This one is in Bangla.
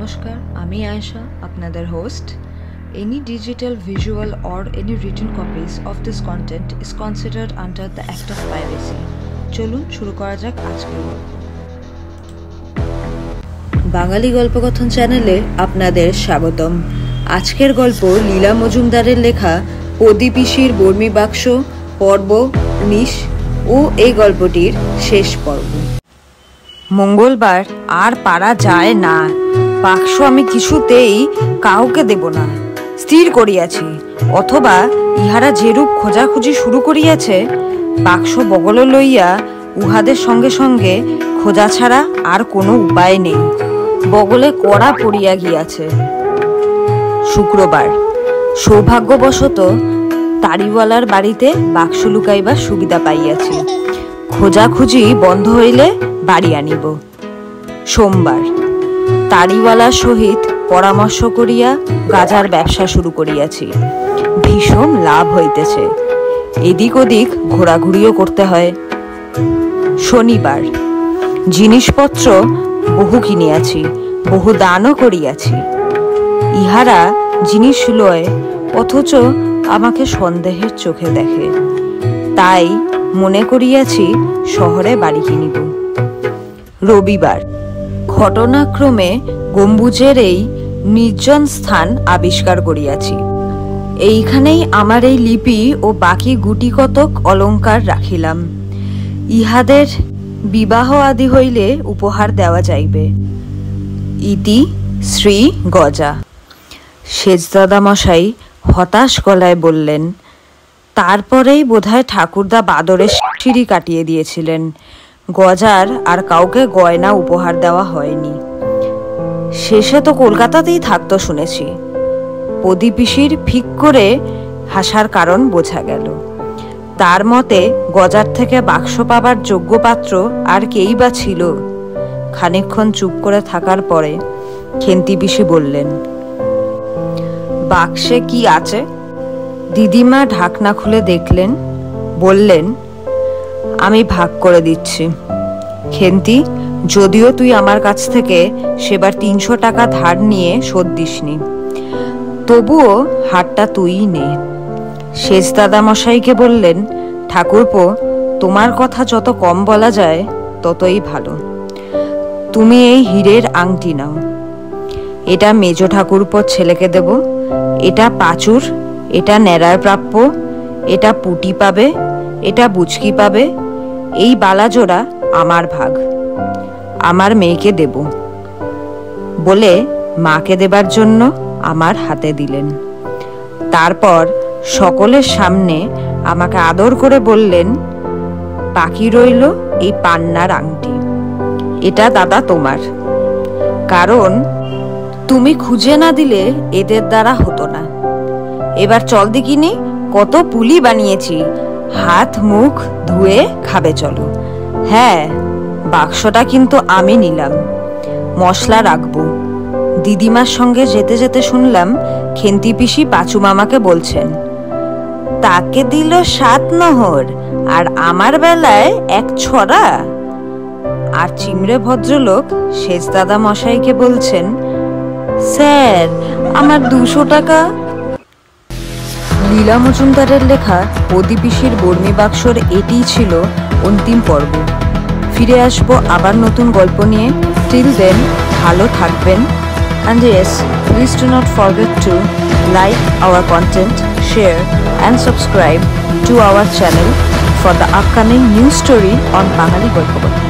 নমস্কার, আমি আয়েশা, আপনাদের host. Any digital, visual or any written copies of this content is considered under the act of piracy. চলুন শুরু করা যাক আজকের গল্প। বাঙালি গল্পকথন চ্যানেলে আপনাদের স্বাগতম। আজকের গল্প লীলা মজুমদারের লেখা পদি পিসির বর্মি বাক্স পর্ব 19 ও এই গল্পটির শেষ পর্ব। মঙ্গলবার আর পারা যায় না। বাক্স আমি কিছুতেই কাউকে দেব না স্থির করিয়াছি, অথবা ইহারা যেরূপ খোঁজাখুঁজি শুরু করিয়াছে, বাক্স বগলে লইয়া উহাদের সঙ্গে সঙ্গে খোঁজা ছাড়া আর কোনো উপায় নেই। বগলে কড়া পড়িয়া গিয়াছে। শুক্রবার সৌভাগ্যবশত তাড়িওয়ালার বাড়িতে বাক্স লুকাইবার সুবিধা পাইয়াছি। খোঁজাখুঁজি বন্ধ হইলে বাড়ি আনিব। সোমবার তাড়িওয়ালার সহিত পরামর্শ করিয়া গাজার ব্যবসা শুরু করিয়াছি। ভীষণ লাভ হইতেছে। এদিক ওদিক ঘোরাঘুরিও করতে হয়। শনিবার জিনিসপত্র বহু কিনিয়াছি, বহু দানও করিয়াছি। ইহারা জিনিস লয়, অথচ আমাকে সন্দেহের চোখে দেখে। তাই মনে করিয়াছি শহরে বাড়ি কিনিব। রবিবার ঘটনাক্রমে গম্বুজের এই নির্জন স্থান আবিষ্কার করিয়াছি। এইখানেই আমার এই লিপি ও বাকি গুটি কতক অলঙ্কার রাখিলাম। ইহাদের বিবাহ আদি হইলে উপহার দেওয়া যাইবে। ইতি শ্রী গজা। সেজদাদা মশাই হতাশ গলায় বললেন, তারপরেই বোধহয় ঠাকুরদা বাদরের সিঁড়ি কাটিয়ে দিয়েছিলেন। গজার আর কাউকে গয়না উপহার দেওয়া হয়নি। শেষে তো কলকাতাতেই থাকতো শুনেছি। পদি পিসির ফিক করে হাসার কারণ বোঝা গেল। তার মতে গজার থেকে বাক্স পাবার যোগ্য পাত্র আর কেই বা ছিল। খানিকক্ষণ চুপ করে থাকার পরে খেন্তি পিসি বললেন, বাক্সে কি আছে? দিদিমা ঢাকনা খুলে দেখলেন, বললেন, আমি ভাগ করে দিচ্ছি। খেন্তি, যদিও তুই আমার কাছ থেকে সেবার 300 টাকা ধার নিয়ে শোধ দিসনি, তবুও হারটা তুই নে। সেজদাদা মশাইকে বললেন, ঠাকুরপো, তোমার কথা যত কম বলা যায় ততই ভালো। তুমি এই হীরের আংটি নাও। এটা মেজ ঠাকুরপোর ছেলেকে দেব। এটা পাঁচুর, এটা ন্যাড়ার প্রাপ্য, এটা পুটি পাবে, এটা বুচকি পাবে। এই বালাজোড়া আমার ভাগ, আমার মেয়েকে দেব বলে মাকে দেবার জন্য আমার হাতে দিলেন। তারপর সকলের সামনে আমাকে আদর করে বললেন, বাকি রইল এই পান্নার আংটি। এটা দাদা তোমার, কারণ তুমি খুঁজে না দিলে এদের দ্বারা হতো না। এবার চল দেখিনি, কত পুলি বানিয়েছি। হাত মুখ ধুয়ে খাবে চলো। হ্যাঁ, বাক্সটা কিন্তু আমি নিলাম। মশলা রাখবো। দিদিমার সঙ্গে যেতে যেতে শুনলাম খেন্তি পিসি পাঁচু মামাকে বলছেন, তাকে দিল 7 নহর আর আমার বেলায় 1 ছড়া। আর চিমড়ে ভদ্রলোক সেজদাদা মশাইকে বলছেন, স্যার, আমার 200 টাকা। লীলা মজুমদারের লেখা পদি পিসির বর্মি বাক্সর এটিই ছিল অন্তিম পর্ব। ফিরে আসবো আবার নতুন গল্প নিয়ে। টিল দেন ভালো থাকবেন। And yes, please do not forget to like our content, share and subscribe to our channel for the upcoming new story on Bangali Golpokotha.